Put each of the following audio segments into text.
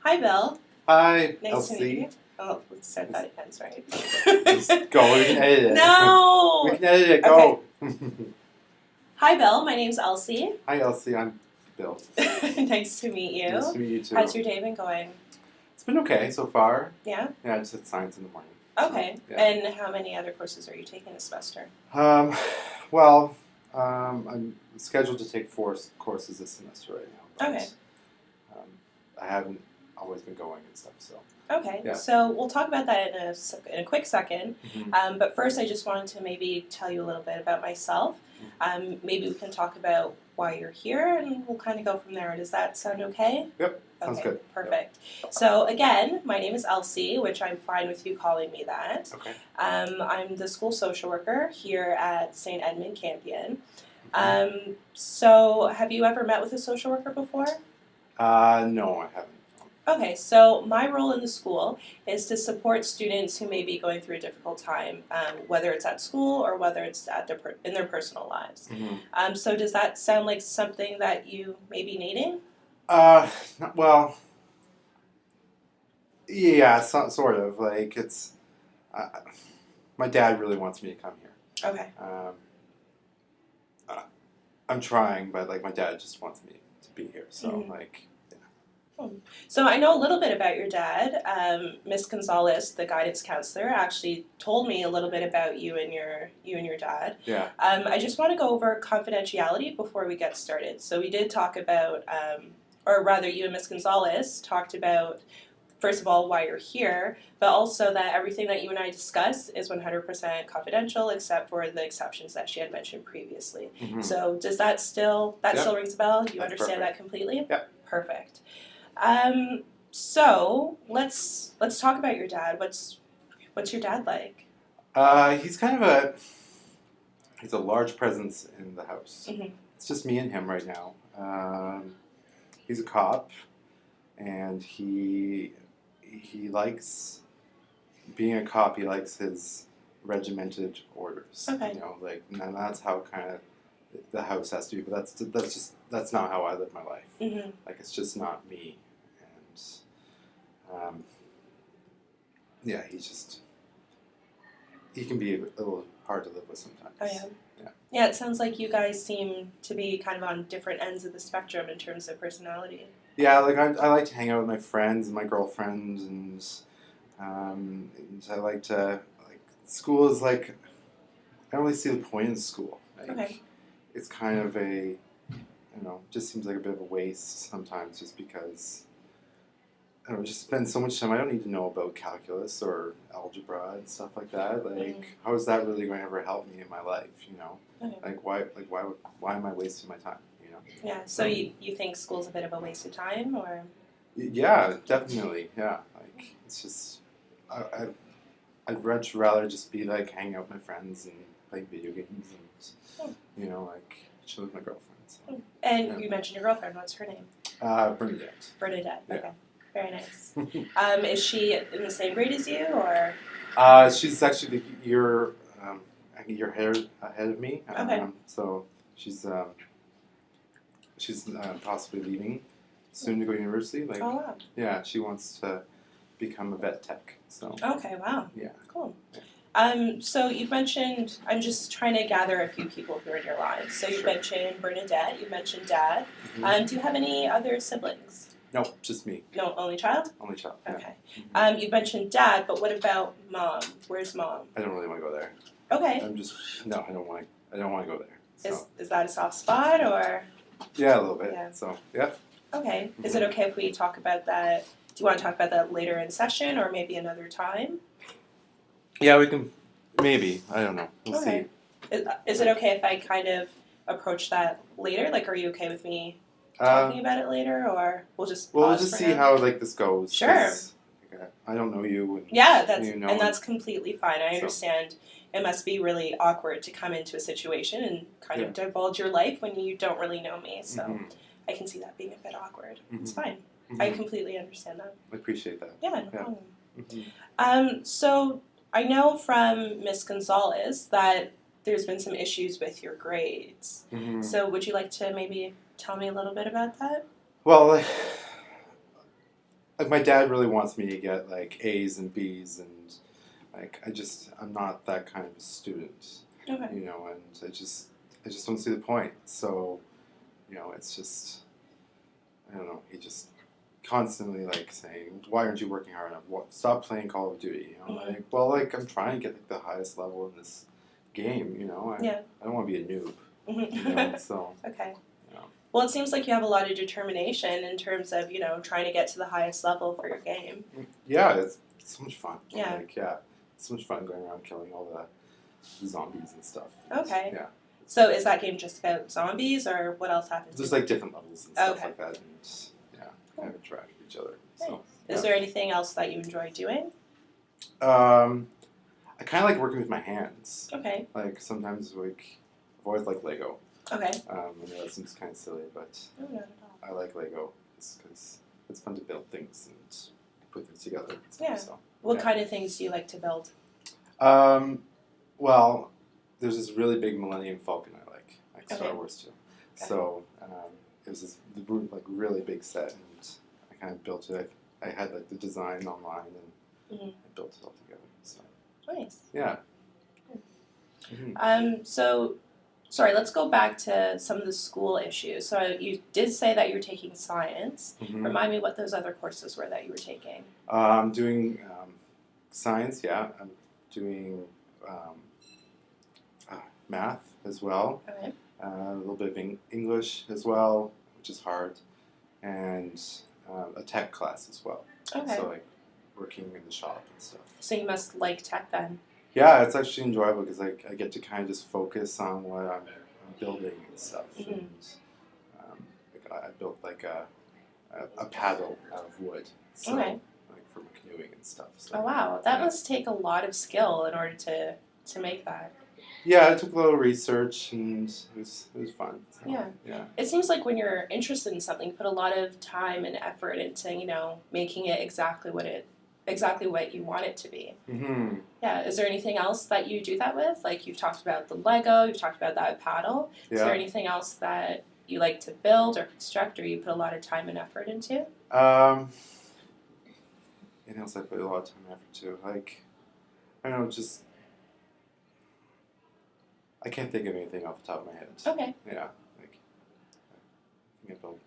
Hi, Bill. Hi, Nice Elsie. to meet you. Oh, let's start that again, sorry. Just go. We can edit it. No! We can edit it. Go. Hi, Bill. My name's Elsie. Hi, Elsie. I'm Bill. Nice to meet you. Nice to meet you too. How's your day been going? It's been okay so far. Yeah? Yeah, I just had science in the morning. Okay. So, yeah. And how many other courses are you taking this semester? I'm scheduled to take 4 courses this semester right now. But, Okay. I haven't always been going and stuff, so. Okay. Yeah. So we'll talk about that in a quick second. Mm-hmm. But first, I just wanted to maybe tell you a little bit about myself. Maybe we can talk about why you're here, and we'll kind of go from there. Does that sound okay? Yep. Sounds Okay, good. perfect. So again, my name is Elsie, which I'm fine with you calling me that. Okay. I'm the school social worker here at St. Edmund Campion. Mm-hmm. So have you ever met with a social worker before? No, I haven't. Okay, so my role in the school is to support students who may be going through a difficult time, whether it's at school or whether it's at in their personal lives. Mm-hmm. So does that sound like something that you may be needing? Well, yeah, sort of. Like, it's... my dad really wants me to come here. Okay. I'm trying, but, like, my dad just wants me to be here. So, Mm-hmm. like... So I know a little bit about your dad. Miss Gonzalez, the guidance counselor, actually told me a little bit about you and your dad. Yeah. I just want to go over confidentiality before we get started. So we did talk about, or rather, you and Miss Gonzalez talked about, first of all, why you're here, but also that everything that you and I discuss is 100% confidential, except for the exceptions that she had mentioned previously. Mm-hmm. So does that still rings a bell? You That's understand perfect. that completely? Yep. Perfect. So let's talk about your dad. What's your dad like? He's kind of he's a large presence in the house. Mm-hmm. It's just me and him right now. He's a cop, and he likes being a cop. He likes his regimented orders. Okay. You know, like, and that's how kind of the house has to be. But that's not how I live my life. Mm-hmm. Like, it's just not me. And yeah, he can be a little hard to live with sometimes. Oh yeah. Yeah. Yeah, it sounds like you guys seem to be kind of on different ends of the spectrum in terms of personality. Yeah, like I like to hang out with my friends and my girlfriends, and I like to, like, school is like, I don't really see the point in school. Like, Okay. It's kind of a, just seems like a bit of a waste sometimes, just because I don't know, just spend so much time. I don't need to know about calculus or algebra and stuff like that. Like, how is that really going to ever help me in my life? You know, Okay. why am I wasting my time? You know. Yeah. So you think school's a bit of a waste of time, or? Yeah, definitely. Yeah, like, it's just I'd much rather just be like hanging out with my friends and playing video games and like chill with my girlfriend. So. And Yeah. you mentioned your girlfriend. What's her name? Bernadette. Bernadette. Yeah. Okay. Very nice. Is she in the same grade as you, or? She's actually a year ahead of me. Okay. So she's possibly leaving soon to go to university. Like, Oh wow. yeah, she wants to become a vet tech. So. Okay. Wow. Yeah. Cool. Yeah. So you've mentioned, I'm just trying to gather a few people who are in your lives. So you Sure. mentioned Bernadette, you mentioned Dad. Mm-hmm. Do you have any other siblings? No, just me. No, only child? Only child. Okay. Yeah. You mentioned Dad, but what about Mom? Where's Mom? I don't really want to go there. Okay. I don't want to go there. So. Is that a soft spot, or? Yeah, a little bit. Yeah. So, yeah. Okay. Is it okay if we talk about that? Do you want to talk about that later in session, or maybe another time? Yeah, we can. Maybe. I don't know. We'll Okay. see. Is it okay if I kind of approach that later? Like, are you okay with me talking about it later, or we'll just We'll pause just for see now? how, like, this goes. Sure. 'Cause, like, I don't know you. And Yeah, that's completely fine. I understand. It must be really awkward to come into a situation and kind of divulge your life when you don't really know me. So I can see that being a bit awkward. It's fine. I completely understand that. I appreciate that. Yeah, no problem. Mm-hmm. So I know from Miss Gonzalez that there's been some issues with your grades. Mm-hmm. So would you like to maybe tell me a little bit about that? Well, like my dad really wants me to get like A's and B's, and like I'm not that kind of a student, Okay. you know, and I just don't see the point. So, you know, it's just, I don't know. He just constantly like saying, "Why aren't you working hard enough? What? Stop playing Call of Duty." You know, Mhm. like, well, like I'm trying to get like the highest level in this game. You know, Yeah. I don't want to be a noob. Mhm. You know, so Okay. you know. Well, it seems like you have a lot of determination in terms of, you know, trying to get to the highest level for your game. Yeah, it's so much fun. Yeah. Like, yeah, it's so much fun going around killing all the zombies and stuff. Okay. Yeah. So is that game just about zombies, or what else happens? Just like different levels and stuff Okay. like that, and yeah, kind of interact with each other. Nice. So, Is there anything else that you enjoy doing? I kind of like working with my hands. Okay. Like sometimes, like I've always liked Lego. Okay. I know that seems kind of silly, but No, not at all. I like Lego because it's fun to build things and put things together. And stuff, Yeah. So, What yeah. kind of things do you like to build? Well, there's this really big Millennium Falcon I like Star Okay. Wars too. Okay. So it was this like really big set, and I kind of built it. I had like the design online, and Mhm. I built it all together. So Nice. yeah. Mm-hmm. So, sorry, let's go back to some of the school issues. So you did say that you're taking science. Mm-hmm. Remind me what those other courses were that you were taking. I'm doing science. Yeah, I'm doing math as well. Okay. A little bit of English as well, which is hard, and a tech class as well. Okay. So like working in the shop and stuff. So you must like tech then. Yeah, it's actually enjoyable because I get to kind of just focus on what I'm building and stuff. Mhm. And like I built like a paddle out of wood. So, Okay. like for canoeing and stuff. So. Oh wow, that Yeah. must take a lot of skill in order to make that. Yeah, I took a little research and it was fun. So, Yeah. Yeah. It seems like when you're interested in something, you put a lot of time and effort into, you know, making it exactly what you want it to be. Mm-hmm. Yeah. Is there anything else that you do that with? Like you've talked about the Lego, you've talked about that paddle. Yeah. Is there anything else that you like to build or construct, or you put a lot of time and effort into? Anything else I put a lot of time and effort to? Like, I don't know, just I can't think of anything off the top of my head. Okay. Yeah, like I think about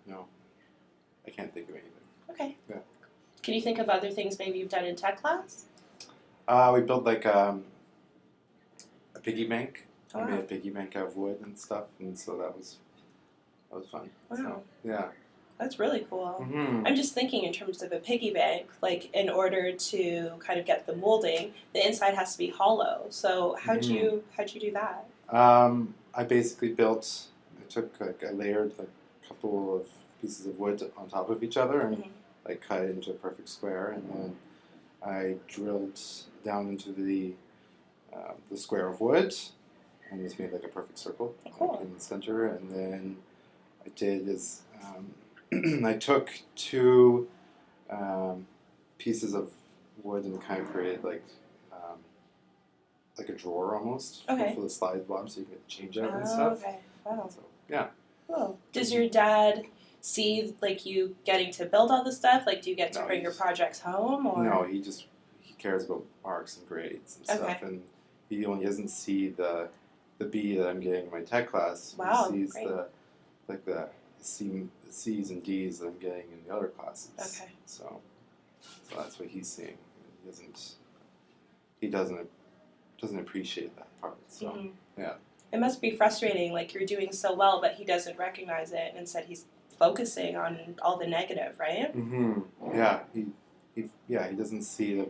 I can't think of anything. Okay. Yeah. Can you think of other things maybe you've done in tech class? We built like a piggy bank. Oh, I made wow. a piggy bank out of wood and stuff, and so that was fun. Wow. So, yeah. That's really cool. Mm-hmm. I'm just thinking in terms of a piggy bank, like in order to kind of get the molding, the inside has to be hollow. So how'd you do that? I basically built. I layered like a couple of pieces of wood on top of each other and like cut it into a perfect square, and then I drilled down into the square of wood, and just made like a perfect circle like, in the center. And then I did is I took two pieces of wood and kind of created like a drawer almost for the slide bottom, so you can change out and stuff. Okay. Wow. So, yeah. Cool. Does your dad see like you getting to build all this stuff? Like, do you get to bring your projects home? Or? No, he cares about marks and grades and stuff, and he only doesn't see the B that I'm getting in my tech class. Wow, he sees great. the C's and D's that I'm getting in the other classes. Okay. So that's what he's seeing. He doesn't appreciate that part. So yeah. It must be frustrating. Like you're doing so well, but he doesn't recognize it, and instead he's focusing on all the negative, right? Mm-hmm. Yeah. He doesn't see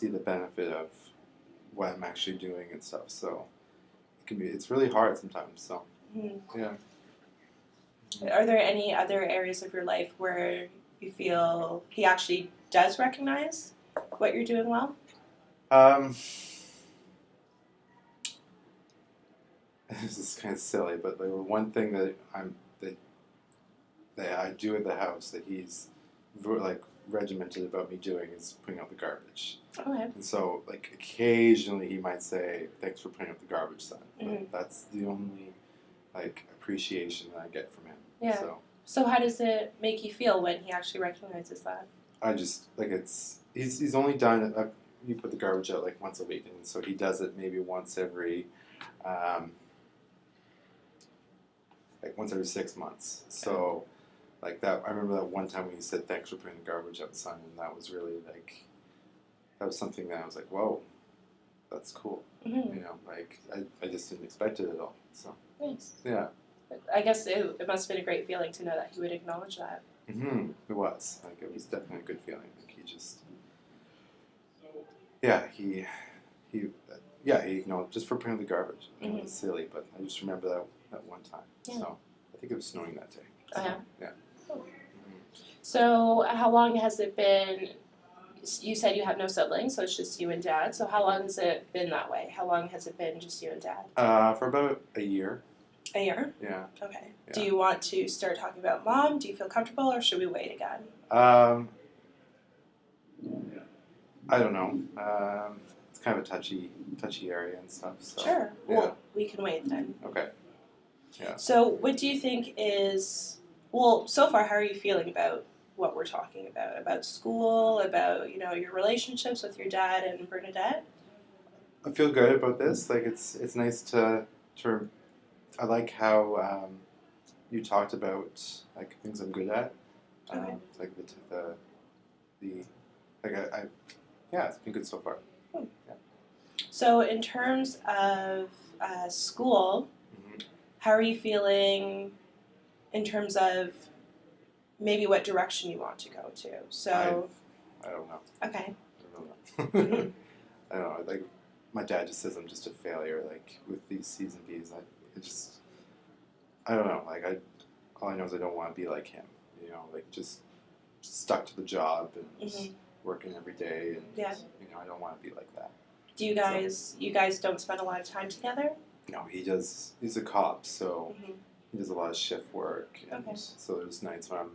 the benefit of what I'm actually doing and stuff. So it's really hard sometimes. So yeah. Are there any other areas of your life where you feel he actually does recognize what you're doing well? This is kind of silly, but the one thing that I do at the house that he's like regimented about me doing is putting out the garbage. Okay. And so, like, occasionally he might say, "Thanks for putting out the garbage, son." But that's the only like appreciation that I get from him. Yeah. So how does it make you feel when he actually recognizes that? I just like he's only done you put the garbage out like once a week, and so he does it maybe once every 6 months. So like that, I remember that one time when he said thanks for putting the garbage out, son, and that was really like that was something that I was like, whoa, that's cool. Mm-hmm. You know, like I just didn't expect it at all. So Nice. yeah. I guess it must have been a great feeling to know that he would acknowledge that. It was like it was definitely a good feeling. Like he just yeah he he acknowledged just for putting the garbage. Mm-hmm. It was silly, but I just remember that one time. Yeah. So I think it was snowing that day. So, Oh, yeah. Yeah. Cool. So how long has it been? You said you have no siblings, so it's just you and Dad. So how long has it been that way? How long has it been just you and Dad? For about a year. A year? Yeah. Okay. Yeah. Do you want to start talking about Mom? Do you feel comfortable, or should we wait again? I don't know. It's kind of a touchy area and stuff. So, Sure. Yeah. Well, we can wait then. Okay. Yeah. So what do you think is, well, so far, how are you feeling about what we're talking about school, about, your relationships with your dad and Bernadette? I feel good about this. Like it's nice to I like how you talked about like things I'm good at. Okay. Like the like I yeah, it's been good so far. Yeah. So in terms of school, Mm-hmm. how are you feeling in terms of maybe what direction you want to go to? So, I don't know. okay. I don't know. I don't know. Like my dad just says I'm just a failure. Like with these C's and D's, I don't know. Like all I know is I don't want to be like him. You know, like just stuck to the job and Mhm. working every day, and Yeah. I don't want to be like that. Do you guys don't spend a lot of time together? No, he does. He's a cop, so Mhm. he does a lot of shift work, and Okay. so there's nights when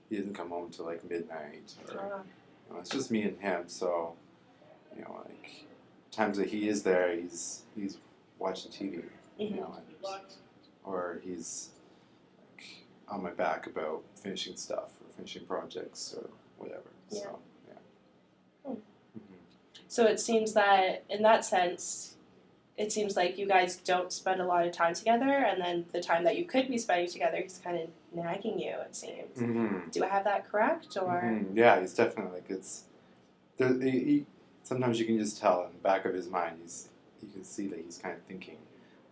he doesn't come home till like midnight, or Uh, it's just me and him. So like times that he is there, he's watching TV, Mhm. or he's like on my back about finishing stuff or finishing projects or whatever. Yeah. So yeah. Hmm. Mm-hmm. So it seems that in that sense, it seems like you guys don't spend a lot of time together, and then the time that you could be spending together, he's kind of nagging you, it seems. Mm-hmm. Do I have that correct, or? Mm-hmm. Yeah, he's definitely like it's. Sometimes you can just tell in the back of his mind, you can see that he's kind of thinking,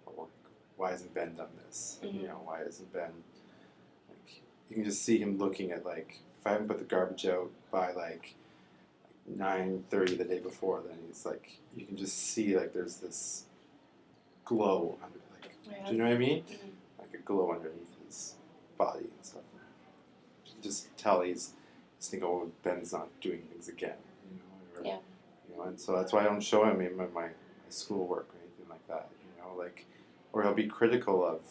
well, why hasn't Ben done this? Mm-hmm. Why hasn't Ben? Like, you can just see him looking at like, if I haven't put the garbage out by like 9:30 the day before, then he's like, you can just see like there's this glow under, like, Yeah. do you know what I mean? Mhm. Like a glow underneath his body and stuff. You can just tell he's thinking, oh, Ben's not doing things again. Or, Yeah. And so that's why I don't show him even my schoolwork or anything like that. Like, or he'll be critical of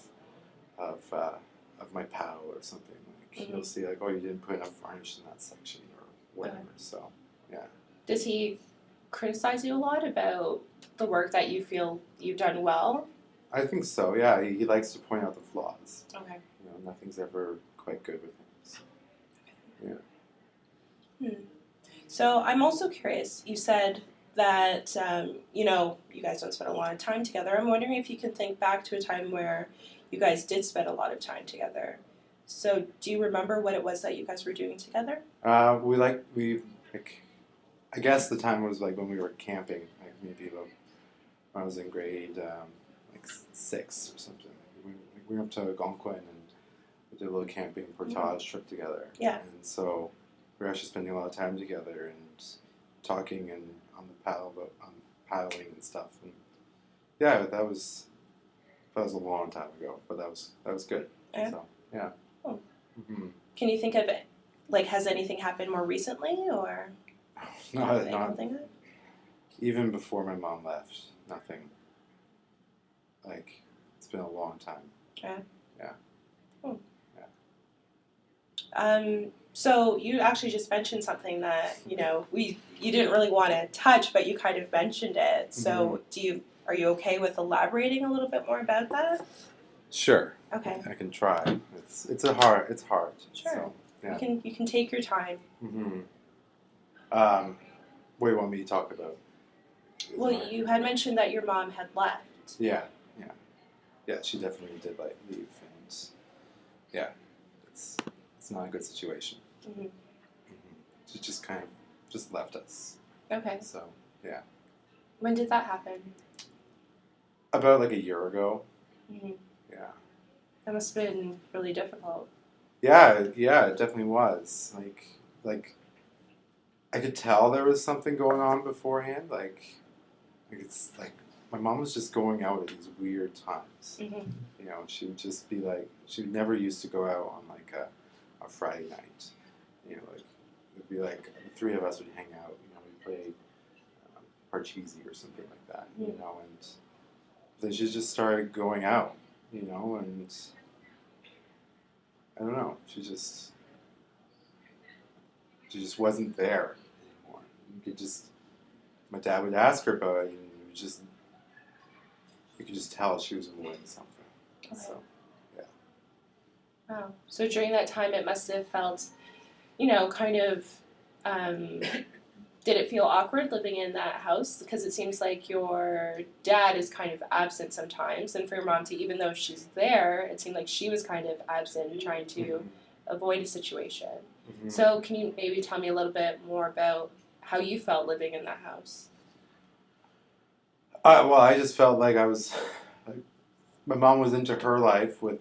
my pal or something. Like Mhm. he'll see like, oh, you didn't put enough varnish in that section or whatever. Okay. So yeah. Does he criticize you a lot about the work that you feel you've done well? I think so. Yeah, he likes to point out the flaws. Okay. Nothing's ever quite good with him. So, yeah. So I'm also curious. You said that you guys don't spend a lot of time together. I'm wondering if you can think back to a time where you guys did spend a lot of time together. So do you remember what it was that you guys were doing together? I guess the time was like when we were camping, like maybe when I was in grade 6 or something. We went up to Algonquin and we did a little camping portage trip together. Yeah. And so we were actually spending a lot of time together and talking and on paddling and stuff. And yeah, that was a long time ago, but that was good. Yeah. So yeah. Oh. Mm-hmm. Can you think of it? Like, has anything happened more recently, or Not even before my mom left. Nothing. Like, it's been a long time. Yeah. Yeah. Oh. Yeah. So you actually just mentioned something that you didn't really want to touch, but you kind of mentioned it. So are you okay with elaborating a little bit more about that? Sure. Okay. I can try. It's hard. Sure. So, yeah. You can take your time. Mm-hmm. What do you want me to talk about? Well, you had mentioned that your mom had left. Yeah, yeah, yeah. She definitely did like leave, and yeah, it's not a good situation. Hmm. She just kind of just left us. Okay. So yeah, When did that happen? about like a year ago. Hmm. Yeah. That must have been really difficult. Yeah, yeah, it definitely was. Like I could tell there was something going on beforehand. Like it's like my mom was just going out at these weird times. Hmm. You know, she would just be like, she never used to go out on like a Friday night. You know, like it'd be like the three of us would hang out. You know, we'd play Parcheesi or something like that. You know, and then she just started going out. You know, and I don't know, she just wasn't there anymore. You could just, my dad would ask her about it, and you could just tell she was avoiding something. Okay. So, yeah. Wow. So during that time, it must have felt, kind of. Did it feel awkward living in that house? Because it seems like your dad is kind of absent sometimes, and for your mom to, even though she's there, it seemed like she was kind of absent and trying to avoid a situation. Mm-hmm. So, can you maybe tell me a little bit more about how you felt living in that house? Well, I just felt like like, my mom was into her life with,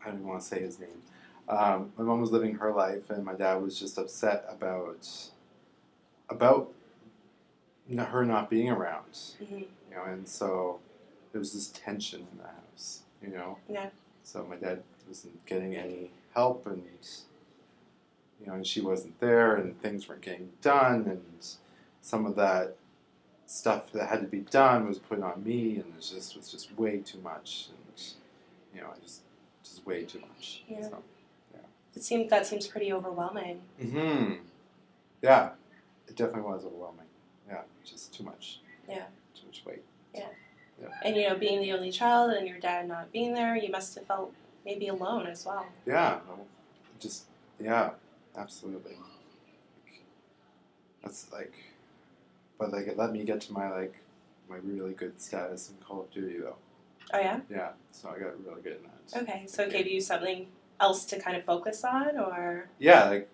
I don't even want to say his name. My mom was living her life, and my dad was just upset about her not being around. Mm-hmm. You know, and so there was this tension in the house. You know. Yeah. So my dad wasn't getting any help, and and she wasn't there, and things weren't getting done, and some of that stuff that had to be done was put on me, and it was just way too much, and I just way too much. Yeah. So, That seems pretty overwhelming. mm-hmm. Yeah, it definitely was overwhelming. Yeah, just too much. Yeah. Too much weight. Yeah. So, yeah. And being the only child and your dad not being there, you must have felt maybe alone as well. Yeah. Just yeah, absolutely. That's like, but like it let me get to my really good status in Call of Duty though. Oh yeah. Yeah, so I got really good in that. Okay, so it gave you something else to kind of focus on, or Yeah, like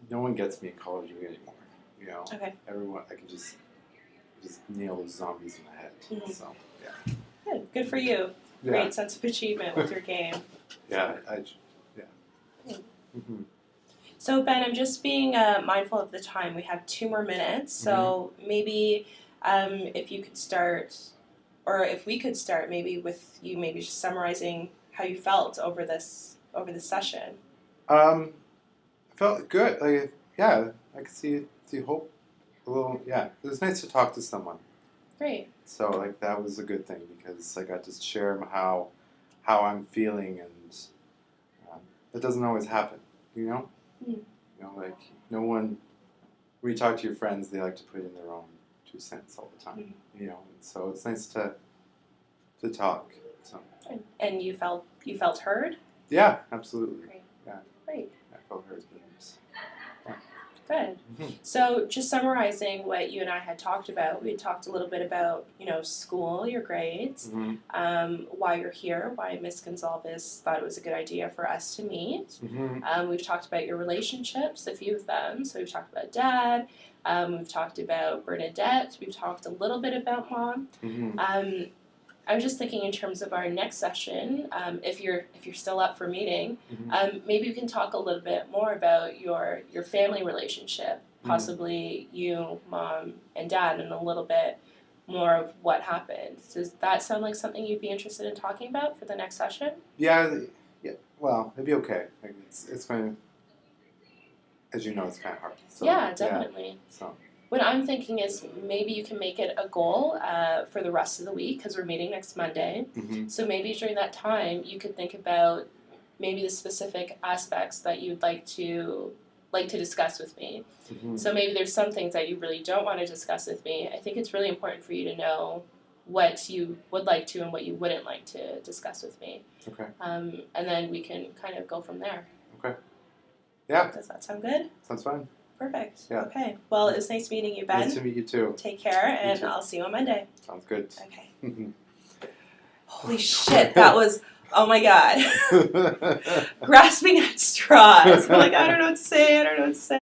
no one gets me in Call of Duty anymore. You know, okay, everyone I can just nail those zombies in the head. Mhm. So yeah, good for you. yeah, Great sense of achievement with your game. yeah. Mm. Mm-hmm. So Ben, I'm just being mindful of the time. We have 2 more minutes, so maybe if you could start, or if we could start, maybe with you, maybe just summarizing how you felt over this session. I felt good. Like yeah, I could see hope a little. Yeah, it was nice to talk to someone. Great. So like that was a good thing because I got to share how I'm feeling, and it doesn't always happen, you know. Mm. You know, like no one. When you talk to your friends, they like to put in their own 2 cents all the time, you know. And so it's nice to talk. So And you felt heard. yeah, absolutely. Great. Yeah, Great. I felt heard. Good. Mm-hmm. So, just summarizing what you and I had talked about, we had talked a little bit about, school, your grades, Mm-hmm. why you're here, why Miss Gonzalez thought it was a good idea for us to meet. Mm-hmm. We've talked about your relationships, a few of them. So, we've talked about Dad, we've talked about Bernadette, we've talked a little bit about Mom. Mm-hmm. I'm just thinking in terms of our next session, if you're still up for meeting, Mm-hmm. maybe we can talk a little bit more about your family relationship, possibly you, Mom, and Dad, and a little bit more of what happened. Does that sound like something you'd be interested in talking about for the next session? Yeah. Well, it'd be okay. Like it's kind of, as you know, it's kind of hard. So, yeah, definitely. Yeah, so. What I'm thinking is maybe you can make it a goal for the rest of the week because we're meeting next Monday. Mm-hmm. So maybe during that time you could think about maybe the specific aspects that you'd like to discuss with me. Mm-hmm. So maybe there's some things that you really don't want to discuss with me. I think it's really important for you to know what you would like to and what you wouldn't like to discuss with me. Okay. And then we can kind of go from there. Okay. Yeah. Does that sound good? Sounds fine. Perfect. Yeah. Okay. Well, it was nice meeting you, Ben. Nice to meet you too. Take care, and too. I'll see you on Monday. Sounds good. Okay. Holy shit, that was, oh my god. Grasping at straws. I'm like, I don't know what to say, I don't know what to say.